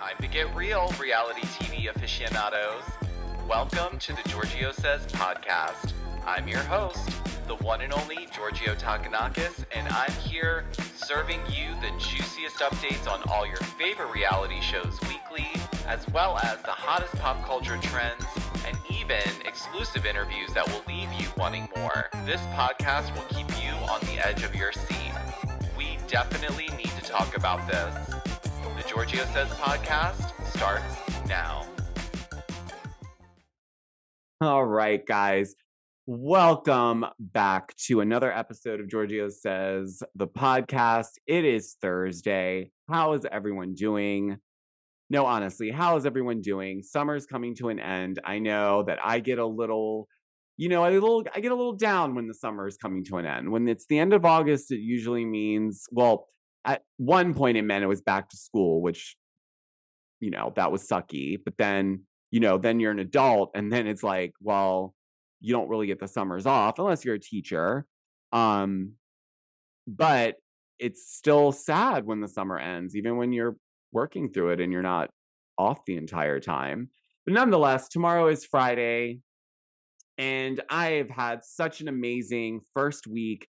Time to get real, reality TV aficionados. Welcome to the Georgio Says podcast. I'm your host, the one and only Georgio Takanakis, and I'm here serving you the juiciest updates on all your favorite reality shows weekly, as well as the hottest pop culture trends, and even exclusive interviews that will leave you wanting more. This podcast will keep you on the edge of your seat. We definitely need to talk about this. The Georgio Says podcast starts now. All right, guys. Welcome back to another episode of Georgio Says, the podcast. It is Thursday. How is everyone doing? No, honestly, how is everyone doing? Summer's coming to an end. I know that I get a little, I get a little down when the summer is coming to an end. When it's the end of August, it usually means, well, at one point it meant it was back to school, which, that was sucky. But then, then you're an adult and then it's like, well, you don't really get the summers off unless you're a teacher. But it's still sad when the summer ends, even when you're working through it and you're not off the entire time. But nonetheless, tomorrow is Friday. And I have had such an amazing first week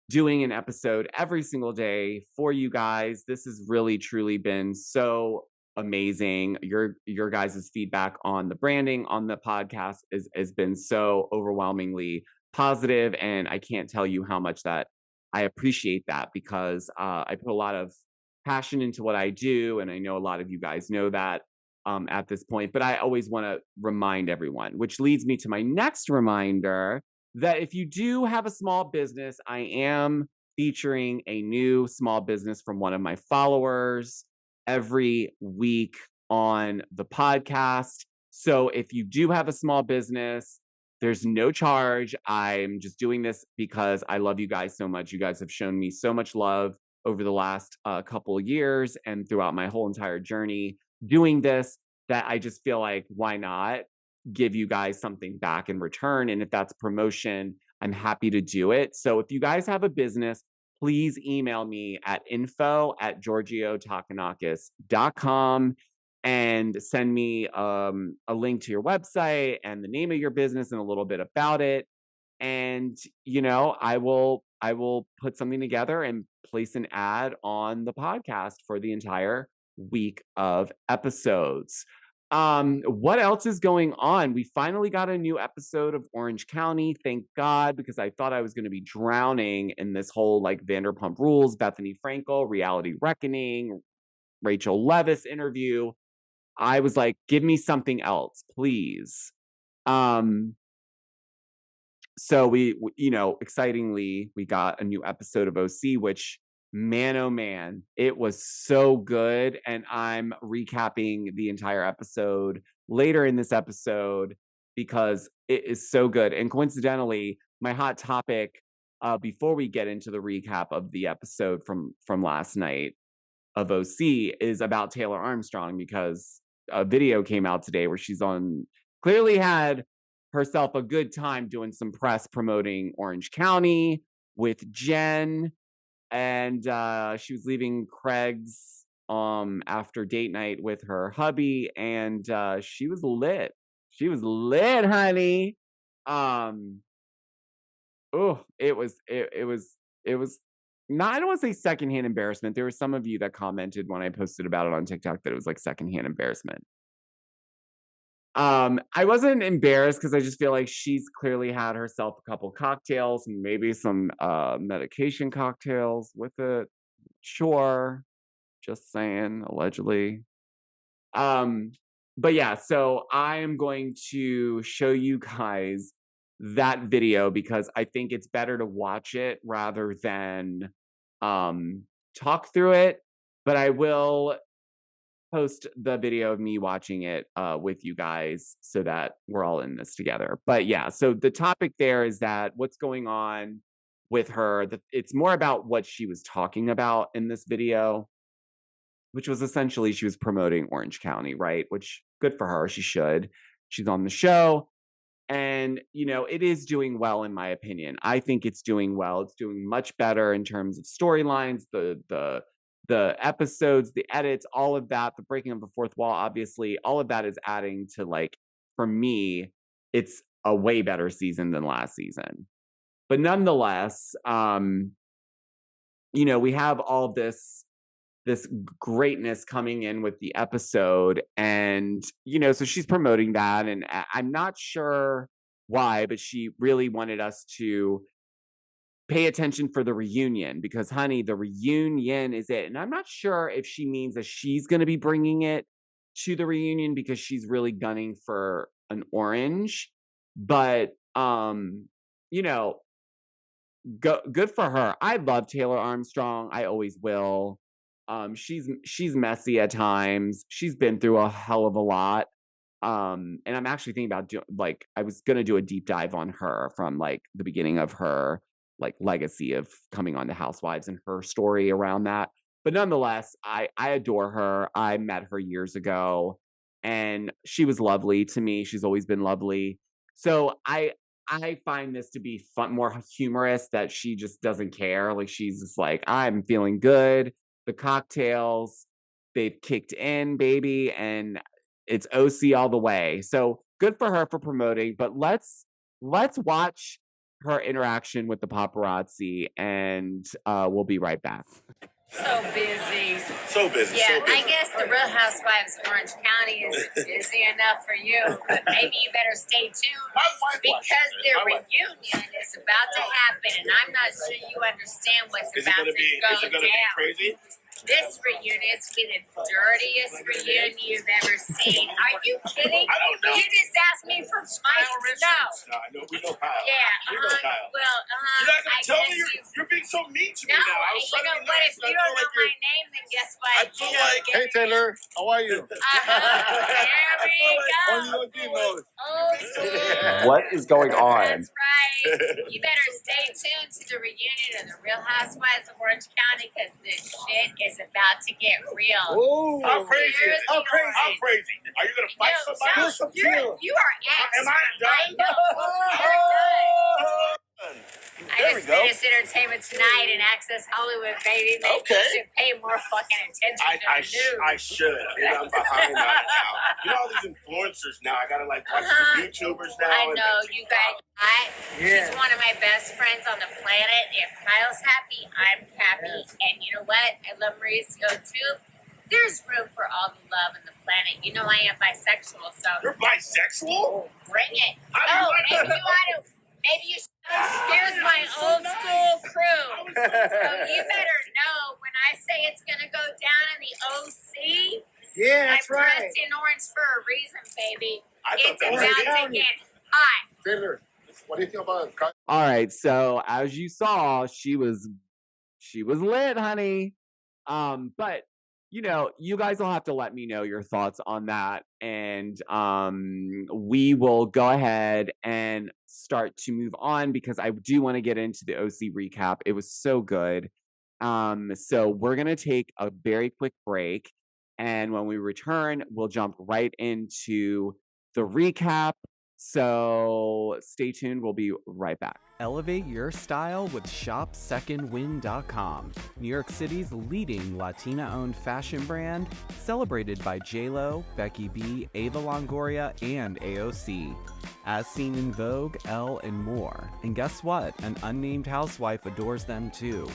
doing an episode every single day for you guys. This has really, truly been so amazing. Your guys' feedback on the branding on the podcast has been so overwhelmingly positive, and I can't tell you how much that I appreciate that, because I put a lot of passion into what I do, and I know a lot of you guys know that at this point, but I always want to remind everyone, which leads me to my next reminder, that if you do have a small business, I am featuring a new small business from one of my followers every week on the podcast. So if you do have a small business, there's no charge. I'm just doing this because I love you guys so much. You guys have shown me so much love over the last couple of years and throughout my whole entire journey doing this, that I just feel like, why not give you guys something back in return? And if that's promotion, I'm happy to do it. So if you guys have a business, please email me at info@georgiotakanakis.com and send me a link to your website and the name of your business and a little bit about it. And, I will put something together and place an ad on the podcast for the entire week of episodes. What else is going on? We finally got a new episode of Orange County. Thank God, because I thought I was going to be drowning in this whole Vanderpump Rules, Bethany Frankel, Reality Reckoning, Rachel Leviss interview. I was like, give me something else, please. So we excitingly, we got a new episode of OC, which, man, oh man, it was so good. And I'm recapping the entire episode later in this episode because it is so good. And coincidentally, my hot topic before we get into the recap of the episode from last night of OC is about Taylor Armstrong, because a video came out today where she's clearly had herself a good time doing some press promoting Orange County with Jen. And she was leaving Craig's after date night with her hubby, and she was lit. She was lit, honey. It was not, I don't want to say secondhand embarrassment. There were some of you that commented when I posted about it on TikTok that it was like secondhand embarrassment. I wasn't embarrassed because I just feel like she's clearly had herself a couple cocktails and maybe some medication cocktails with it. Sure. Just saying, allegedly. But yeah, so I am going to show you guys that video because I think it's better to watch it rather than talk through it. But I will post the video of me watching it with you guys so that we're all in this together. But yeah, so the topic there is that what's going on with her, it's more about what she was talking about in this video, which was essentially she was promoting Orange County, right? Which, good for her, she should. She's on the show. And, it is doing well, in my opinion. I think it's doing well. It's doing much better in terms of storylines. The the episodes, the edits, all of that, the breaking of the fourth wall, obviously, all of that is adding to, like, for me, it's a way better season than last season. But nonetheless, you know, we have all this greatness coming in with the episode, and you know, so she's promoting that, and I'm not sure why, but she really wanted us to pay attention for the reunion because, honey, the reunion is it. And I'm not sure if she means that she's going to be bringing it to the reunion because she's really gunning for an orange. But, you know, good for her. I love Taylor Armstrong. I always will. She's messy at times. She's been through a hell of a lot. And I'm actually thinking about like, I was going to do a deep dive on her from like the beginning of her like legacy of coming on to Housewives and her story around that. But nonetheless, I adore her. I met her years ago and she was lovely to me. She's always been lovely. So I find this to be fun, more humorous that she just doesn't care. Like she's just like, I'm feeling good. The cocktails, they've kicked in, baby, and it's OC all the way. So good for her for promoting, but let's watch her interaction with the paparazzi, and we'll be right back. So busy. So busy. Yeah, so busy. I guess the Real Housewives of Orange County is busy enough for you, but maybe you better stay tuned because their reunion is about to happen, and I'm not sure you understand what's about to go Is it gonna be down. crazy? This reunion is be the dirtiest reunion you've ever seen. Are you kidding? I don't know. You just asked me for my no. No, I know we know Kyle. Yeah, we know Kyle. Well, You're not gonna tell me you. you're being so mean to me No, now. I was you trying know to be what? nice, If and you I don't feel know like my name, then guess what? I feel like, hey Taylor, how are you? There we go. Only OG knows. Old school. What is going on? That's right. You better stay tuned to the reunion of the Real Housewives of Orange County because this shit is about to get real. Ooh. How crazy is it? How crazy? How crazy? Are you gonna fight somebody? You are Am I done? I just finished entertainment tonight and Access Hollywood, baby. They should pay more fucking attention to the news. I should. I'm behind on it now. You know all these influencers now. I gotta like watch the YouTubers now. I know, you guys. She's one of my best friends on the planet. If Kyle's happy, I'm happy. And you know what? I love Mauricio too. There's room for all the love in the planet. You know I am bisexual, so... You're bisexual? Bring it. How do you like that? Maybe you should. Here's my old school crew. So you better know when I say it's going to go down in the OC. Yeah, that's I'm right. dressed in orange for a reason, baby. It's that was about to get hot. Taylor, what do you think about it? All right, so as you saw, she was lit, honey. But you know, you guys will have to let me know your thoughts on that, and we will go ahead and start to move on because I do want to get into the OC recap. It was so good. So we're gonna take a very quick break, and when we return, we'll jump right into the recap. So stay tuned. We'll be right back. Elevate your style with ShopSecondWind.com, New York City's leading Latina-owned fashion brand, celebrated by J.Lo, Becky B, Ava Longoria, and AOC. As seen in Vogue, Elle, and more. And guess what? An unnamed housewife adores them too.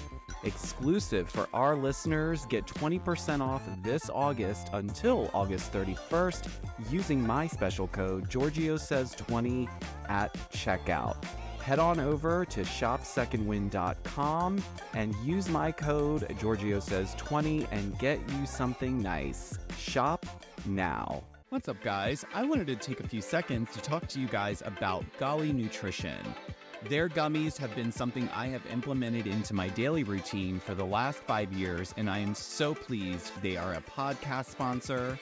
Exclusive for our listeners, get 20% off this August until August 31st using my special code GeorgioSays20 at checkout. Head on over to ShopSecondWind.com and use my code GeorgioSays20 and get you something nice. Shop now. What's up, guys? I wanted to take a few seconds to talk to you guys about Golly Nutrition. Their gummies have been something I have implemented into my daily routine for the last 5 years, and I am so pleased they are a podcast sponsor.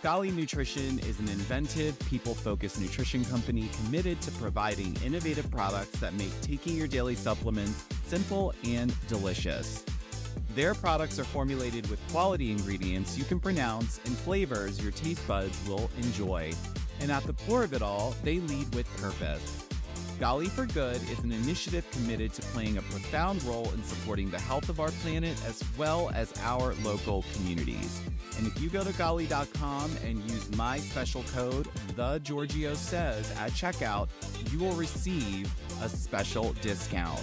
Golly Nutrition is an inventive, people-focused nutrition company committed to providing innovative products that make taking your daily supplements simple and delicious. Their products are formulated with quality ingredients you can pronounce and flavors your taste buds will enjoy. And at the core of it all, they lead with purpose. Golly for Good is an initiative committed to playing a profound role in supporting the health of our planet as well as our local communities. And if you go to golly.com and use my special code, TheGeorgioSays, at checkout, you will receive a special discount.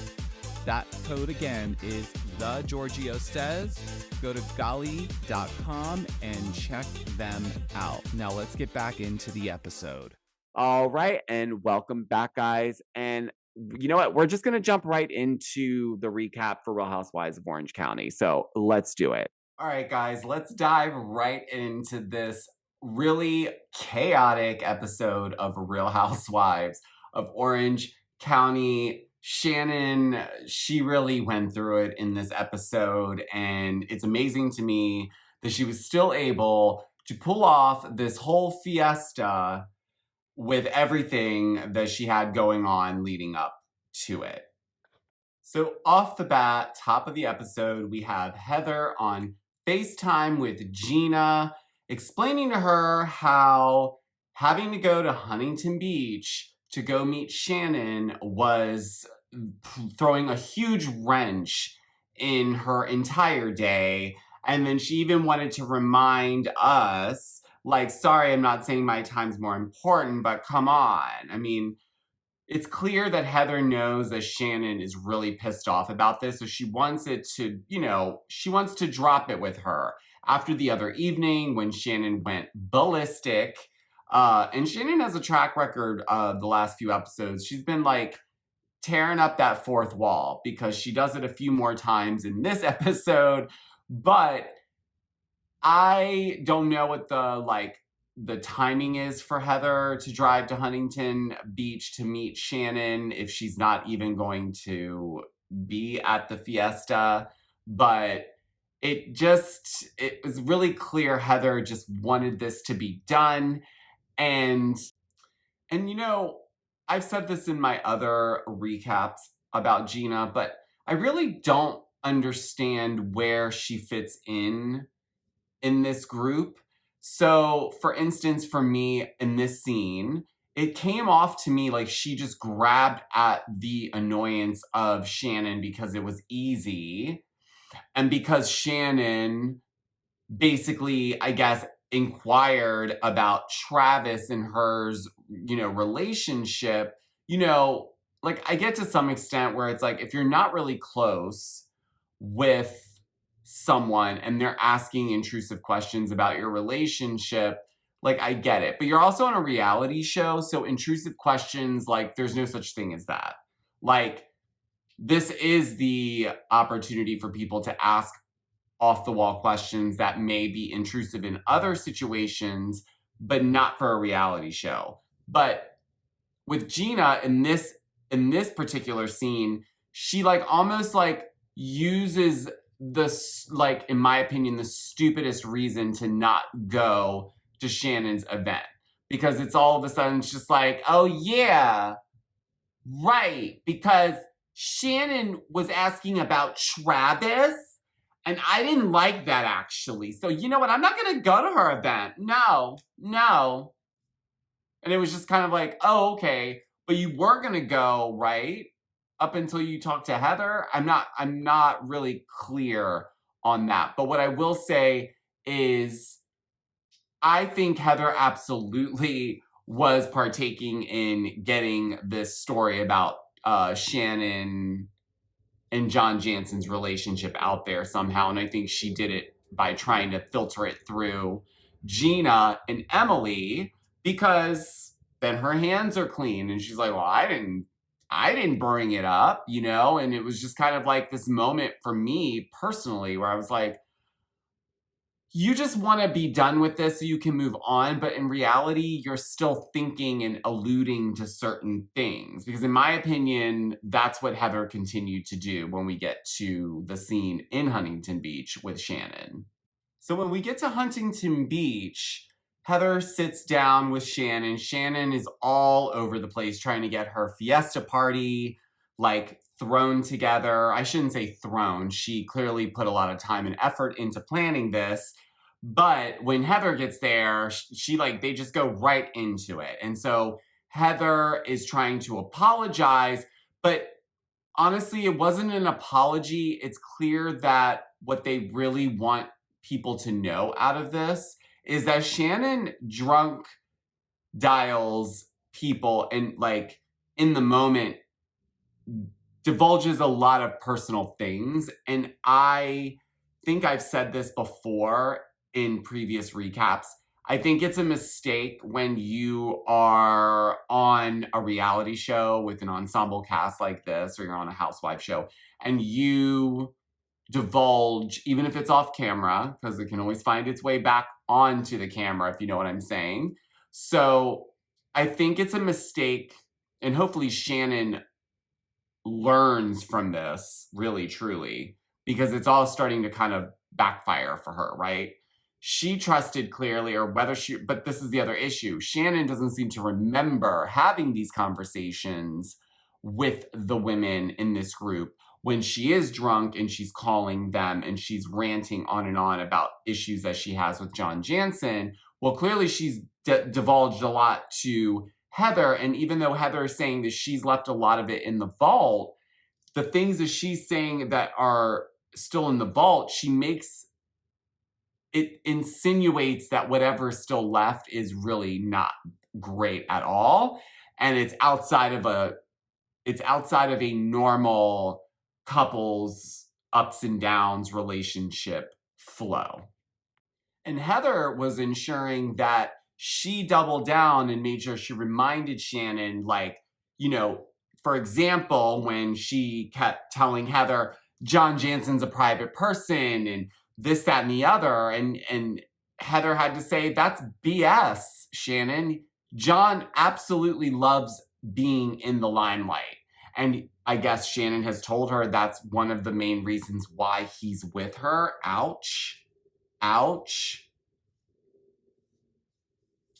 That code again is TheGeorgioSays. Go to golly.com and check them out. Now let's get back into the episode. All right, and welcome back, guys. And you know what? We're just going to jump right into the recap for Real Housewives of Orange County. So let's do it. All right, guys, let's dive right into this really chaotic episode of Real Housewives of Orange County. Shannon, she really went through it in this episode, and it's amazing to me that she was still able to pull off this whole fiesta with everything that she had going on leading up to it. So off the bat, top of the episode, we have Heather on FaceTime with Gina, explaining to her how having to go to Huntington Beach to go meet Shannon was throwing a huge wrench in her entire day. And then she even wanted to remind us, like, sorry, I'm not saying my time's more important, but come on. I mean, it's clear that Heather knows that Shannon is really pissed off about this, so she wants it to, she wants to drop it with her. After the other evening when Shannon went ballistic, and Shannon has a track record of the last few episodes. She's been like tearing up that fourth wall because she does it a few more times in this episode. But I don't know what the timing is for Heather to drive to Huntington Beach to meet Shannon if she's not even going to be at the fiesta. But it was really clear Heather just wanted this to be done. And I've said this in my other recaps about Gina, but I really don't understand where she fits in this group. So, for instance, for me in this scene, it came off to me like she just grabbed at the annoyance of Shannon because it was easy. And because Shannon basically, I guess, inquired about Travis and hers, relationship, I get to some extent where it's like, if you're not really close with someone and they're asking intrusive questions about your relationship, I get it. But you're also on a reality show, so intrusive questions, there's no such thing as that. This is the opportunity for people to ask off-the-wall questions that may be intrusive in other situations, but not for a reality show. But with Gina in this particular scene, she almost uses this, in my opinion, the stupidest reason to not go to Shannon's event. Because it's all of a sudden, it's just oh yeah, right, because Shannon was asking about Travis, and I didn't like that, actually. So you know what? I'm not going to go to her event. No. And it was just kind of oh, okay. But you were going to go, right? Up until you talked to Heather? I'm not really clear on that. But what I will say is I think Heather absolutely was partaking in getting this story about Shannon and John Jansen's relationship out there somehow. And I think she did it by trying to filter it through Gina and Emily, because then her hands are clean. And she's like, well, I didn't bring it up, And it was just kind of this moment for me personally where I was like, you just want to be done with this so you can move on. But in reality, you're still thinking and alluding to certain things. Because in my opinion, that's what Heather continued to do when we get to the scene in Huntington Beach with Shannon. So when we get to Huntington Beach, Heather sits down with Shannon. Shannon is all over the place trying to get her fiesta party, thrown together. I shouldn't say thrown. She clearly put a lot of time and effort into planning this. But when Heather gets there, they just go right into it. And so Heather is trying to apologize, but honestly, it wasn't an apology. It's clear that what they really want people to know out of this is that Shannon drunk dials people and like in the moment divulges a lot of personal things. And I think I've said this before in previous recaps. I think it's a mistake when you are on a reality show with an ensemble cast like this, or you're on a Housewives show, and you divulge, even if it's off camera, because it can always find its way back onto the camera, if you know what I'm saying. So I think it's a mistake, and hopefully Shannon learns from this, really, truly, because it's all starting to kind of backfire for her, right? She trusted clearly, or whether she, but this is the other issue. Shannon doesn't seem to remember having these conversations with the women in this group when she is drunk and she's calling them and she's ranting on and on about issues that she has with John Jansen. Well, clearly she's divulged a lot to Heather. And even though Heather is saying that she's left a lot of it in the vault, the things that she's saying that are still in the vault, she makes it insinuates that whatever's still left is really not great at all. And it's outside of a normal couple's ups and downs relationship flow. And Heather was ensuring that she doubled down and made sure she reminded Shannon, like, you know, for example, when she kept telling Heather, John Jansen's a private person and this, that, and the other. And Heather had to say, that's BS, Shannon. John absolutely loves being in the limelight. And I guess Shannon has told her that's one of the main reasons why he's with her. Ouch. Ouch.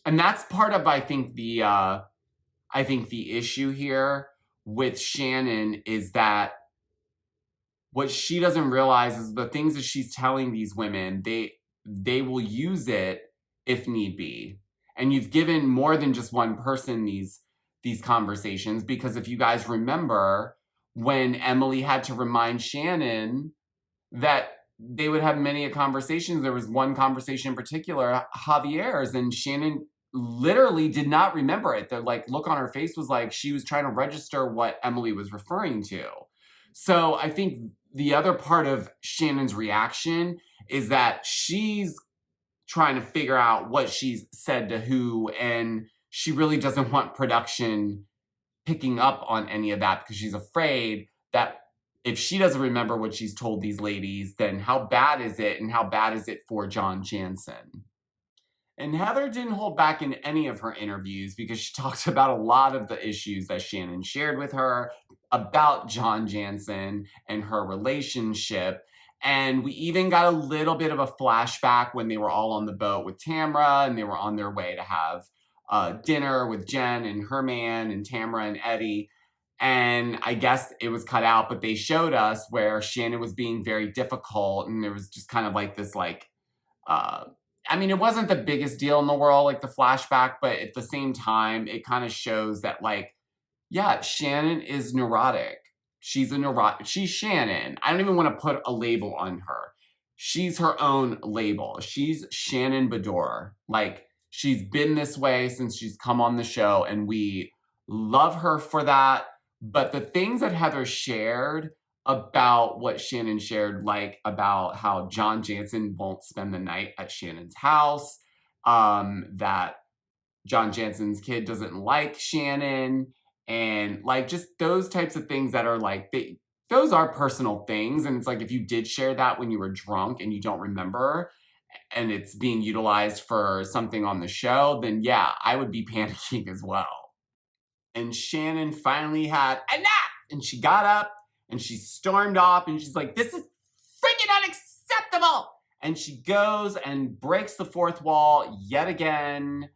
And that's part of, I think the issue here with Shannon is that what she doesn't realize is the things that she's telling these women, they will use it if need be. And you've given more than just one person these conversations, because if you guys remember when Emily had to remind Shannon that they would have many conversations, there was one conversation in particular, Javier's, and Shannon literally did not remember it. The like look on her face was like she was trying to register what Emily was referring to. So I think the other part of Shannon's reaction is that she's trying to figure out what she's said to who, and she really doesn't want production picking up on any of that because she's afraid that if she doesn't remember what she's told these ladies, then how bad is it, and how bad is it for John Jansen? And Heather didn't hold back in any of her interviews because she talked about a lot of the issues that Shannon shared with her about John Jansen and her relationship. And we even got a little bit of a flashback when they were all on the boat with Tamra and they were on their way to have dinner with Jen and her man and Tamra and Eddie. And I guess it was cut out, but they showed us where Shannon was being very difficult. And there was just kind of like this, like, I mean, it wasn't the biggest deal in the world, like the flashback, but at the same time, it kind of shows that, like, yeah, Shannon is neurotic. She's Shannon. I don't even want to put a label on her. She's her own label. She's Shannon Beador. Like, she's been this way since she's come on the show, and we love her for that. But the things that Heather shared about what Shannon shared, like about how John Jansen won't spend the night at Shannon's house, that John Jansen's kid doesn't like Shannon, and like just those types of things that are like, those are personal things. And it's like, if you did share that when you were drunk and you don't remember, and it's being utilized for something on the show, then yeah, I would be panicking as well. And Shannon finally had enough, and she got up and she stormed off and she's like, this is freaking unacceptable. And she goes and breaks the fourth wall yet again.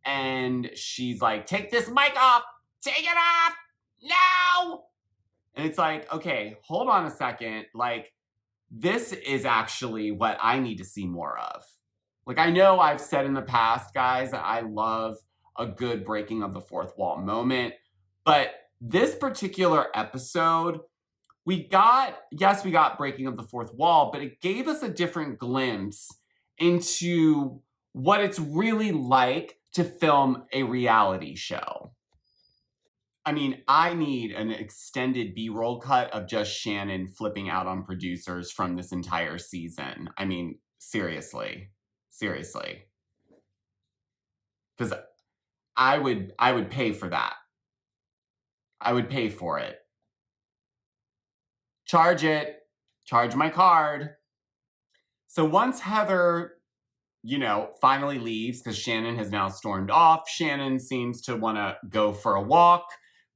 And she's like, take this mic off, take it off now. And it's like, okay, hold on a second. Like, this is actually what I need to see more of. Like, I know I've said in the past, guys, that I love a good breaking of the fourth wall moment. But this particular episode, we got breaking of the fourth wall, but it gave us a different glimpse into what it's really like to film a reality show. I mean, I need an extended B-roll cut of just Shannon flipping out on producers from this entire season. I mean, seriously. Because I would pay for that. I would pay for it. Charge it. Charge my card. So once Heather, finally leaves because Shannon has now stormed off, Shannon seems to want to go for a walk,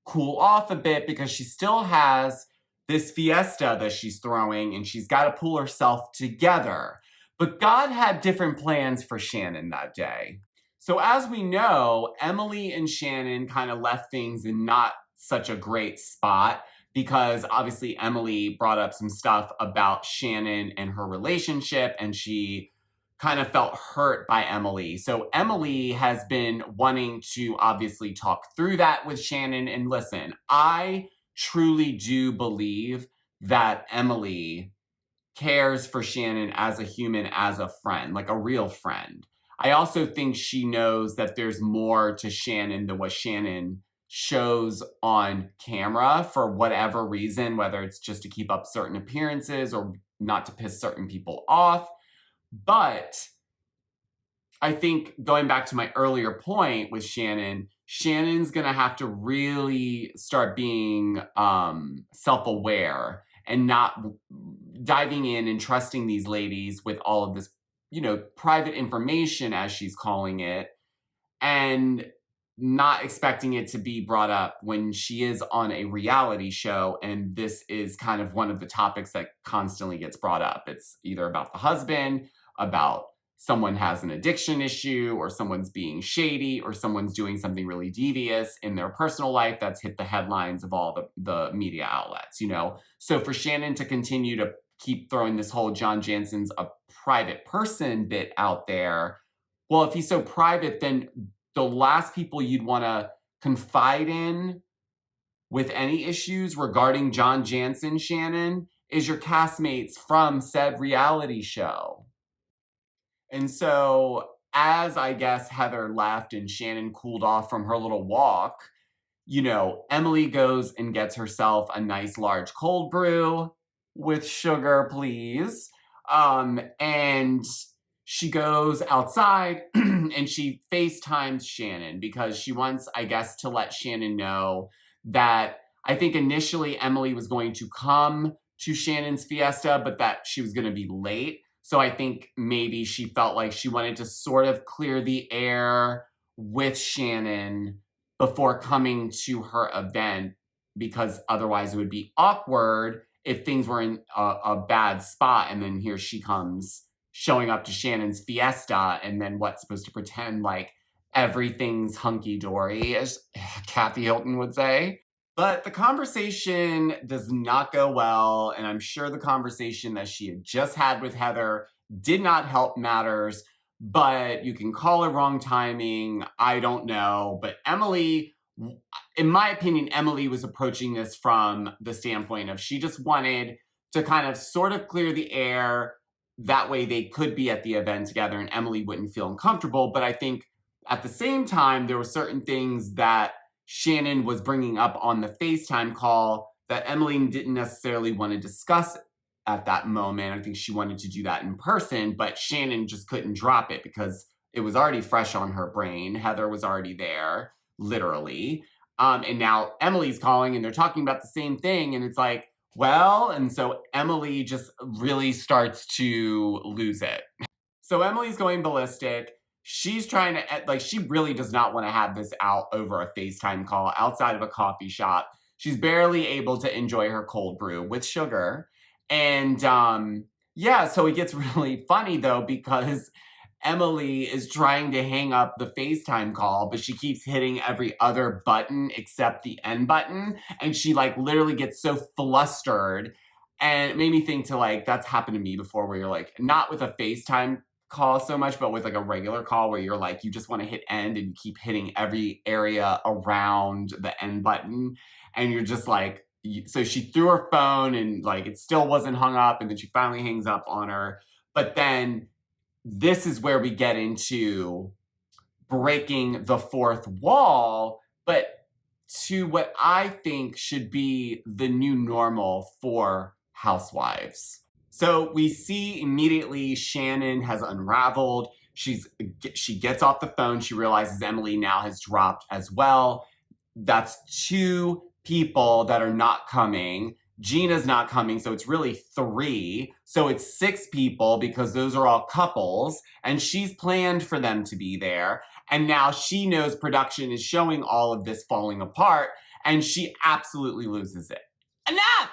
cool off a bit because she still has this fiesta that she's throwing and she's got to pull herself together. But God had different plans for Shannon that day. So as we know, Emily and Shannon kind of left things in not such a great spot because obviously Emily brought up some stuff about Shannon and her relationship, and she kind of felt hurt by Emily. So Emily has been wanting to obviously talk through that with Shannon. And listen, I truly do believe that Emily cares for Shannon as a human, as a friend, like a real friend. I also think she knows that there's more to Shannon than what Shannon shows on camera for whatever reason, whether it's just to keep up certain appearances or not to piss certain people off. But I think going back to my earlier point with Shannon, Shannon's going to have to really start being self-aware and not diving in and trusting these ladies with all of this, private information, as she's calling it, and not expecting it to be brought up when she is on a reality show. And this is kind of one of the topics that constantly gets brought up. It's either about the husband, about someone has an addiction issue, or someone's being shady, or someone's doing something really devious in their personal life that's hit the headlines of all the media outlets, So for Shannon to continue to keep throwing this whole John Jansen's a private person bit out there, well, if he's so private, then the last people you'd want to confide in with any issues regarding John Jansen, Shannon, is your castmates from said reality show. And so as I guess Heather left and Shannon cooled off from her little walk, Emily goes and gets herself a nice large cold brew with sugar, please. And she goes outside and she FaceTimes Shannon because she wants, I guess, to let Shannon know that I think initially Emily was going to come to Shannon's fiesta, but that she was going to be late. So I think maybe she felt like she wanted to sort of clear the air with Shannon before coming to her event, because otherwise it would be awkward if things were in a bad spot. And then here she comes showing up to Shannon's fiesta, and then what's supposed to pretend like everything's hunky-dory, as Kathy Hilton would say. But the conversation does not go well, and I'm sure the conversation that she had just had with Heather did not help matters, but you can call it wrong timing, I don't know. But Emily, in my opinion, Emily was approaching this from the standpoint of she just wanted to kind of sort of clear the air. That way they could be at the event together and Emily wouldn't feel uncomfortable. But I think at the same time, there were certain things that Shannon was bringing up on the FaceTime call that Emily didn't necessarily want to discuss at that moment. I think she wanted to do that in person, but Shannon just couldn't drop it because it was already fresh on her brain. Heather was already there, literally. And now Emily's calling and they're talking about the same thing. And it's like, well, and so Emily just really starts to lose it. So Emily's going ballistic. She's trying to, she really does not want to have this out over a FaceTime call outside of a coffee shop. She's barely able to enjoy her cold brew with sugar. And so it gets really funny though, because Emily is trying to hang up the FaceTime call, but she keeps hitting every other button except the end button. And she literally gets so flustered. And it made me think that's happened to me before, where you're not with a FaceTime call so much, but with like a regular call where you're like, you just want to hit end and you keep hitting every area around the end button. And you're just like, so she threw her phone and like it still wasn't hung up. And then she finally hangs up on her. But then this is where we get into breaking the fourth wall, but to what I think should be the new normal for Housewives. So we see immediately Shannon has unraveled. She gets off the phone. She realizes Emily now has dropped as well. That's 2 people that are not coming. Gina's not coming, so it's really 3. So it's 6 people because those are all couples, and she's planned for them to be there. And now she knows production is showing all of this falling apart, and she absolutely loses it. Enough!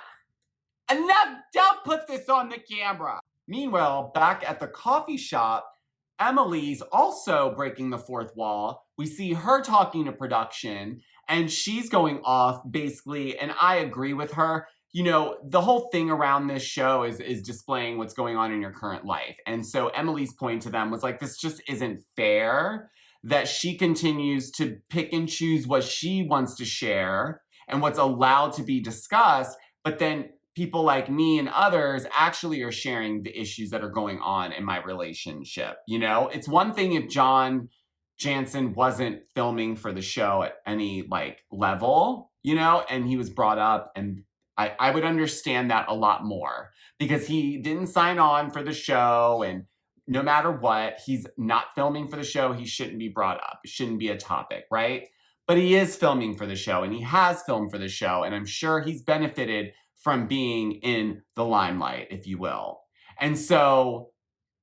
Enough! Don't put this on the camera! Meanwhile, back at the coffee shop, Emily's also breaking the fourth wall. We see her talking to production, and she's going off basically, and I agree with her. You know, the whole thing around this show is displaying what's going on in your current life. And so Emily's point to them was like, this just isn't fair that she continues to pick and choose what she wants to share and what's allowed to be discussed, but then people like me and others actually are sharing the issues that are going on in my relationship. You know, it's one thing if John Jansen wasn't filming for the show at any like level, you know, and he was brought up, and I would understand that a lot more because he didn't sign on for the show, and no matter what, he's not filming for the show. He shouldn't be brought up. It shouldn't be a topic, right? But he is filming for the show, and he has filmed for the show, and I'm sure he's benefited from being in the limelight, if you will. And so,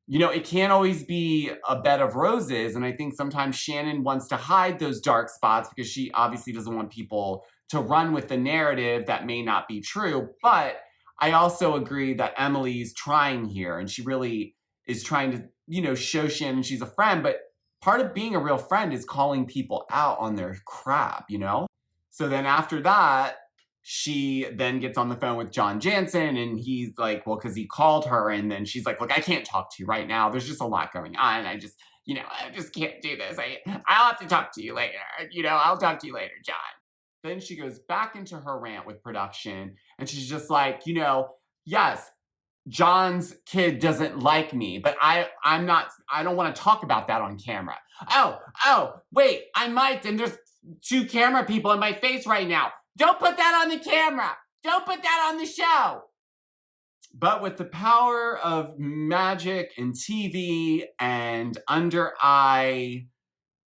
you know, it can't always be a bed of roses, and I think sometimes Shannon wants to hide those dark spots because she obviously doesn't want people to run with the narrative that may not be true. But I also agree that Emily's trying here, and she really is trying to, you know, show Shannon she's a friend. But part of being a real friend is calling people out on their crap, you know? So then after that, she then gets on the phone with John Jansen, and he's like, well, because he called her, and then she's like, look, I can't talk to you right now. There's just a lot going on. I just can't do this. I'll have to talk to you later. You know, I'll talk to you later, John. Then she goes back into her rant with production, and she's just like, you know, yes, John's kid doesn't like me, but I don't want to talk about that on camera. Oh, wait, I might, and there's 2 camera people in my face right now. Don't put that on the camera. Don't put that on the show. But with the power of magic and TV and under eye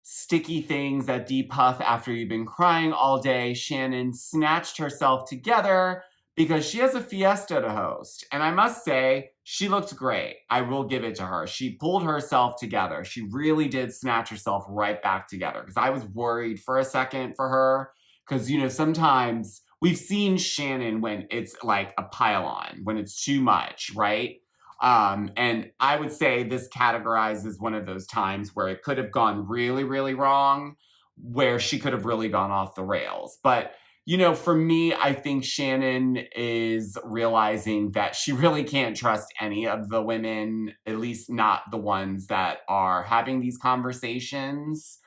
sticky things that depuff after you've been crying all day, Shannon snatched herself together because she has a Fiesta to host. And I must say, she looked great. I will give it to her. She pulled herself together. She really did snatch herself right back together, because I was worried for a second for her. Because, you know, sometimes we've seen Shannon when it's like a pile-on, when it's too much, right? And I would say this categorizes one of those times where it could have gone really, really wrong, where she could have really gone off the rails. But, you know, for me, I think Shannon is realizing that she really can't trust any of the women, at least not the ones that are having these conversations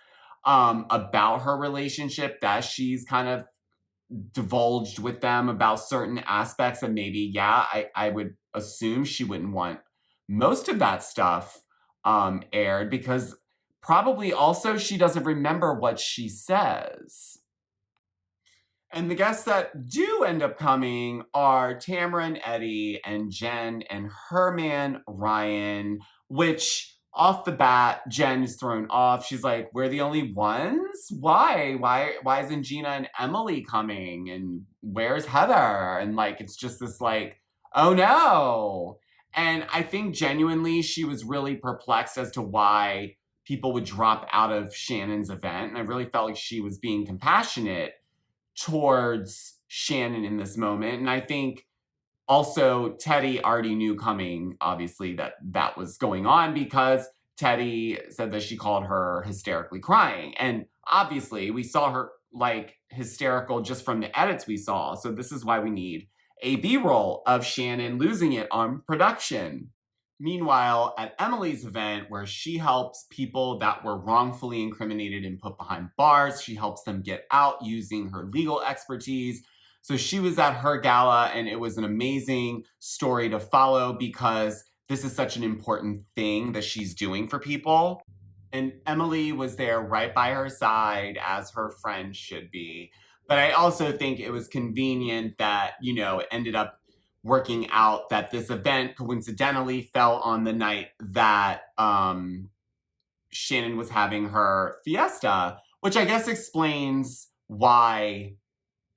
about her relationship, that she's kind of divulged with them about certain aspects. And maybe, yeah, I would assume she wouldn't want most of that stuff aired, because probably also she doesn't remember what she says. And the guests that do end up coming are Tamara and Eddie and Jen and her man, Ryan, which off the bat, Jen is thrown off. She's like, we're the only ones? Why? Why isn't Gina and Emily coming? And where's Heather? And like, it's just this like, oh no. And I think genuinely she was really perplexed as to why people would drop out of Shannon's event. And I really felt like she was being compassionate towards Shannon in this moment. And I think also Teddy already knew coming, obviously, that was going on, because Teddy said that she called her hysterically crying. And obviously we saw her like hysterical just from the edits we saw. So this is why we need a B-roll of Shannon losing it on production. Meanwhile, at Emily's event, where she helps people that were wrongfully incriminated and put behind bars, she helps them get out using her legal expertise. So she was at her gala, and it was an amazing story to follow because this is such an important thing that she's doing for people. And Emily was there right by her side, as her friend should be. But I also think it was convenient that, it ended up working out that this event coincidentally fell on the night that Shannon was having her fiesta, which I guess explains why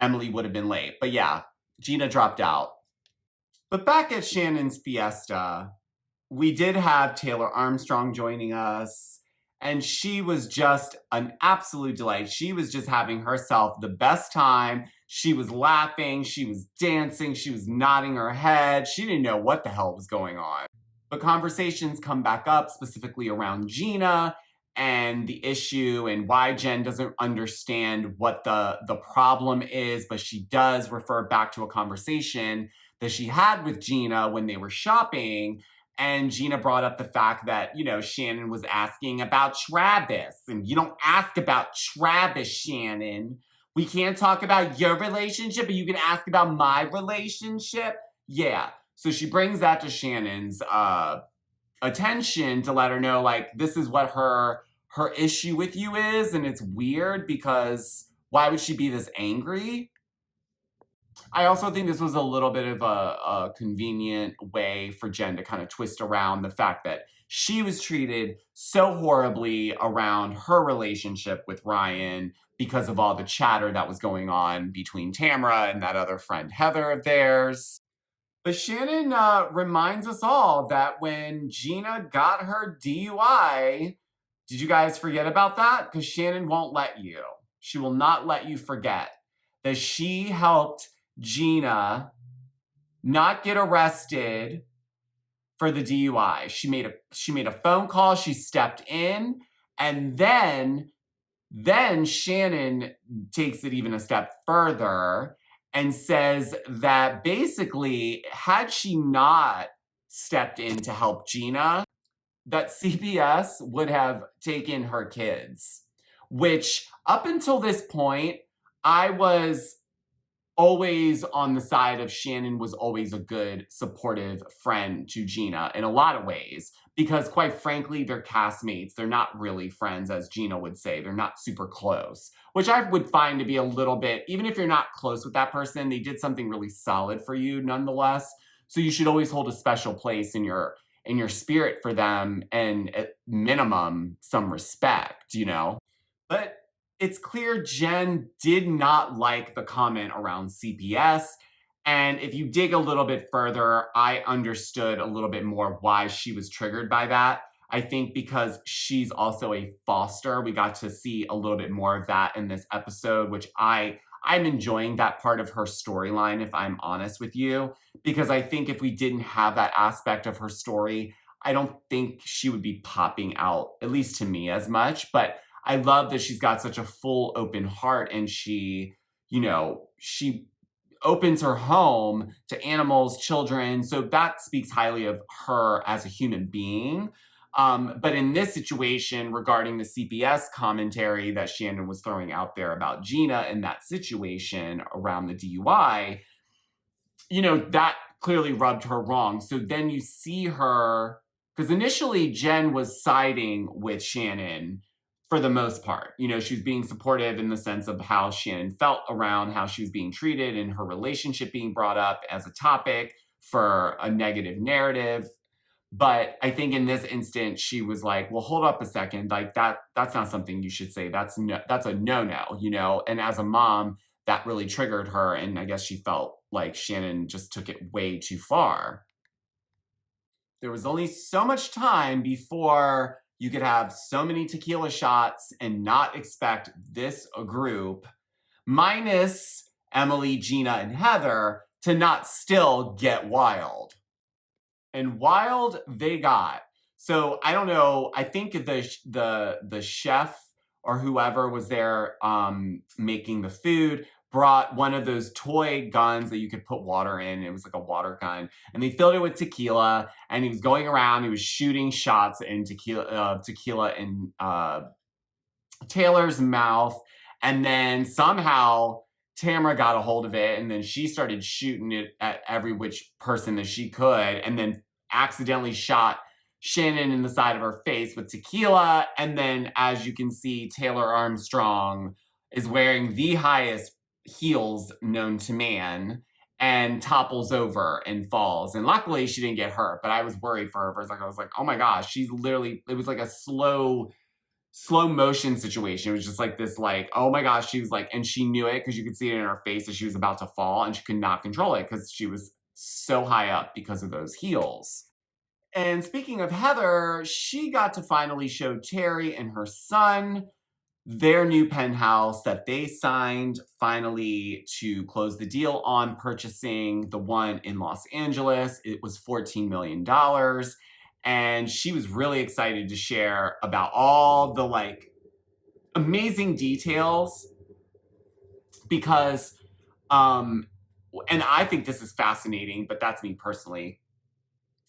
Emily would have been late. But yeah, Gina dropped out. But back at Shannon's fiesta, we did have Taylor Armstrong joining us, and she was just an absolute delight. She was just having herself the best time. She was laughing, she was dancing, she was nodding her head. She didn't know what the hell was going on. But conversations come back up, specifically around Gina and the issue and why Jen doesn't understand what the problem is, but she does refer back to a conversation that she had with Gina when they were shopping. And Gina brought up the fact that, Shannon was asking about Travis. And you don't ask about Travis, Shannon. We can't talk about your relationship, but you can ask about my relationship. Yeah. So she brings that to Shannon's attention to let her know, like, this is what her issue with you is. And it's weird because why would she be this angry? I also think this was a little bit of a convenient way for Jen to kind of twist around the fact that she was treated so horribly around her relationship with Ryan because of all the chatter that was going on between Tamara and that other friend Heather of theirs. But Shannon reminds us all that when Gina got her DUI, did you guys forget about that? Because Shannon won't let you. She will not let you forget that she helped Gina not get arrested for the DUI. She made a phone call, she stepped in, and then Shannon takes it even a step further and says that basically, had she not stepped in to help Gina, that CPS would have taken her kids, which up until this point, I was always on the side of Shannon was always a good, supportive friend to Gina in a lot of ways, because quite frankly, they're castmates. They're not really friends, as Gina would say. They're not super close, which I would find to be a little bit, even if you're not close with that person, they did something really solid for you nonetheless. So you should always hold a special place in your spirit for them, and at minimum, some respect, But it's clear Jen did not like the comment around CPS. And if you dig a little bit further, I understood a little bit more why she was triggered by that. I think because she's also a foster. We got to see a little bit more of that in this episode, which I'm enjoying that part of her storyline, if I'm honest with you, because I think if we didn't have that aspect of her story, I don't think she would be popping out, at least to me, as much. But I love that she's got such a full, open heart, and she opens her home to animals, children. So that speaks highly of her as a human being. But in this situation, regarding the CPS commentary that Shannon was throwing out there about Gina in that situation around the DUI, that clearly rubbed her wrong. So then you see her, because initially Jen was siding with Shannon for the most part. She was being supportive in the sense of how Shannon felt around how she was being treated and her relationship being brought up as a topic for a negative narrative. But I think in this instance, she was like, well, hold up a second. Like that's not something you should say. That's a no-no, And as a mom, that really triggered her. And I guess she felt like Shannon just took it way too far. There was only so much time before you could have so many tequila shots and not expect this group, minus Emily, Gina, and Heather, to not still get wild. And wild they got. So I don't know. I think the chef or whoever was there making the food brought one of those toy guns that you could put water in. It was like a water gun. And they filled it with tequila. And he was going around. He was shooting shots in tequila in Taylor's mouth. And then somehow Tamara got a hold of it. And then she started shooting it at every which person that she could. And then accidentally shot Shannon in the side of her face with tequila. And then, as you can see, Taylor Armstrong is wearing the highest heels known to man and topples over and falls. And luckily she didn't get hurt, but I was worried for her. For a second. I was like, oh my gosh, she's literally, it was like a slow motion situation. It was just like this, like, oh my gosh, she was like, and she knew it because you could see it in her face that she was about to fall and she could not control it because she was so high up because of those heels. And speaking of Heather, she got to finally show Terry and her son their new penthouse that they signed finally to close the deal on purchasing the one in Los Angeles. It was $14 million. And she was really excited to share about all the like amazing details because, and I think this is fascinating, but that's me personally,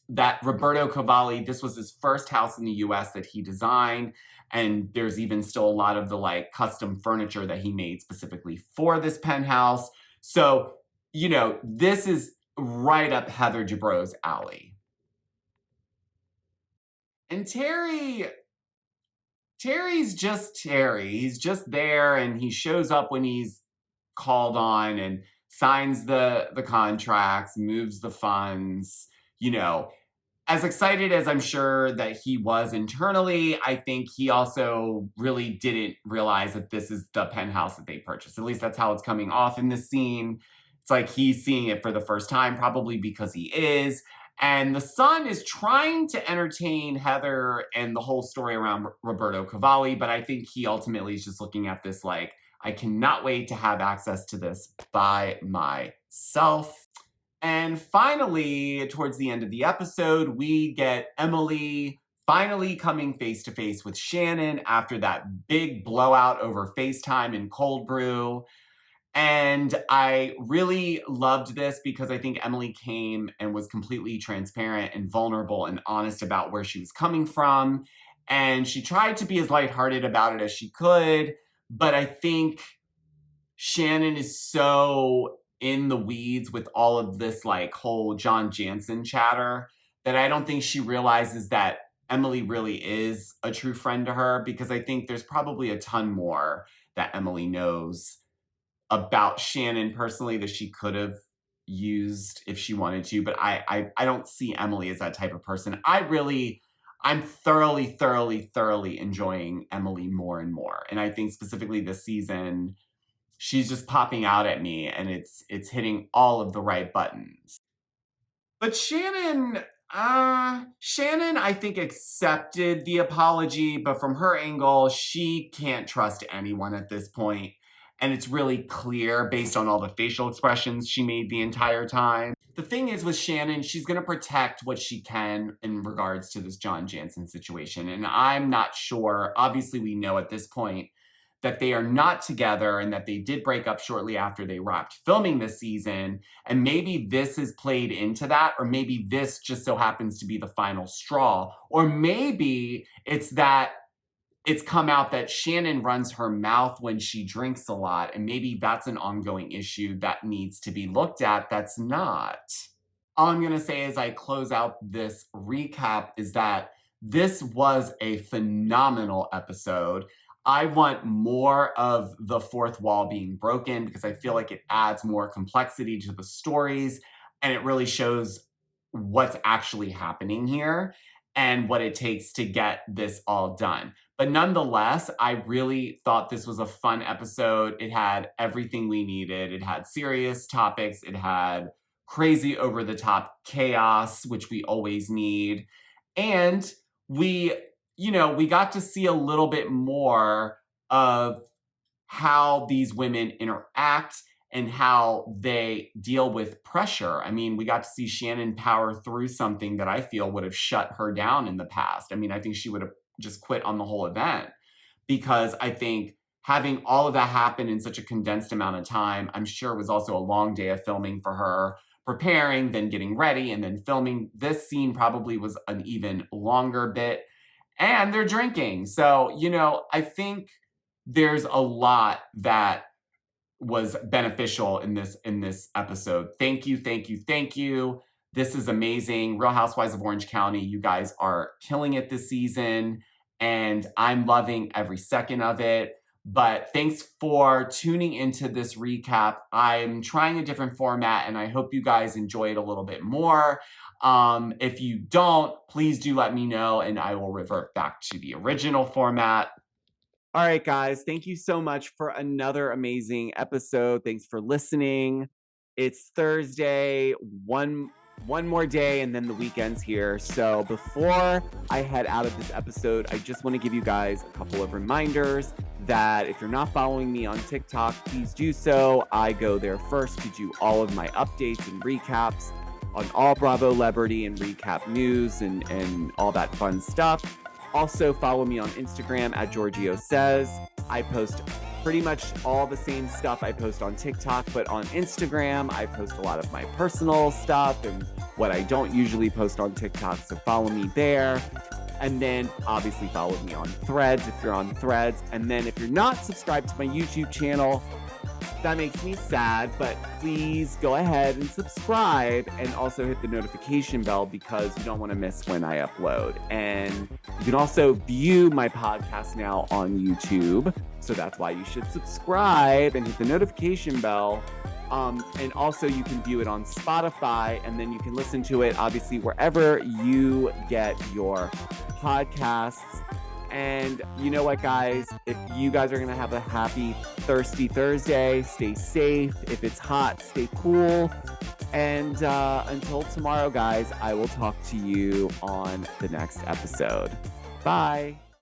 that Roberto Cavalli, this was his first house in the US that he designed. And there's even still a lot of the like custom furniture that he made specifically for this penthouse. So, you know, this is right up Heather Dubrow's alley. And Terry's just Terry. He's just there and he shows up when he's called on and signs the contracts, moves the funds, you know. As excited as I'm sure that he was internally, I think he also really didn't realize that this is the penthouse that they purchased. At least that's how it's coming off in this scene. It's like he's seeing it for the first time, probably because he is. And the son is trying to entertain Heather and the whole story around Roberto Cavalli, but I think he ultimately is just looking at this like, I cannot wait to have access to this by myself. And finally, towards the end of the episode, we get Emily finally coming face to face with Shannon after that big blowout over FaceTime and cold brew. And I really loved this because I think Emily came and was completely transparent and vulnerable and honest about where she was coming from. And she tried to be as lighthearted about it as she could. But I think Shannon is so in the weeds with all of this like whole John Jansen chatter that I don't think she realizes that Emily really is a true friend to her, because I think there's probably a ton more that Emily knows about Shannon personally that she could have used if she wanted to. But I don't see Emily as that type of person. I'm thoroughly enjoying Emily more and more. And I think specifically this season, she's just popping out at me and it's hitting all of the right buttons. But Shannon, I think accepted the apology, but from her angle, she can't trust anyone at this point. And it's really clear based on all the facial expressions she made the entire time. The thing is with Shannon, she's going to protect what she can in regards to this John Jansen situation. And I'm not sure, obviously we know at this point that they are not together and that they did break up shortly after they wrapped filming this season. And maybe this is played into that, or maybe this just so happens to be the final straw. Or maybe it's that it's come out that Shannon runs her mouth when she drinks a lot, and maybe that's an ongoing issue that needs to be looked at that's not. All I'm gonna say as I close out this recap is that this was a phenomenal episode. I want more of the fourth wall being broken because I feel like it adds more complexity to the stories and it really shows what's actually happening here and what it takes to get this all done. But nonetheless, I really thought this was a fun episode. It had everything we needed. It had serious topics. It had crazy over-the-top chaos, which we always need. And we got to see a little bit more of how these women interact and how they deal with pressure. I mean, we got to see Shannon power through something that I feel would have shut her down in the past. I mean, I think she would have just quit on the whole event because I think having all of that happen in such a condensed amount of time, I'm sure it was also a long day of filming for her, preparing, then getting ready, and then filming. This scene probably was an even longer bit. And they're drinking. So, I think there's a lot that was beneficial in this episode. Thank you, thank you, thank you. This is amazing. Real Housewives of Orange County, you guys are killing it this season, and I'm loving every second of it. But thanks for tuning into this recap. I'm trying a different format, and I hope you guys enjoy it a little bit more. If you don't, please do let me know, and I will revert back to the original format. All right, guys, thank you so much for another amazing episode. Thanks for listening. It's Thursday, one more day, and then the weekend's here. So before I head out of this episode, I just want to give you guys a couple of reminders that if you're not following me on TikTok, please do so. I go there first to do all of my updates and recaps on all Bravo Celebrity and recap news and all that fun stuff. Also, follow me on Instagram at Georgio Says. I post pretty much all the same stuff I post on TikTok, but on Instagram, I post a lot of my personal stuff and what I don't usually post on TikTok, so follow me there. And then, obviously, follow me on Threads if you're on Threads. And then, if you're not subscribed to my YouTube channel, that makes me sad, but please go ahead and subscribe and also hit the notification bell because you don't want to miss when I upload. And you can also view my podcast now on YouTube, so that's why you should subscribe and hit the notification bell. And also you can view it on Spotify, and then you can listen to it, obviously, wherever you get your podcasts. And you know what, guys? If you guys are going to have a happy Thirsty Thursday, stay safe. If it's hot, stay cool. And until tomorrow, guys, I will talk to you on the next episode. Bye.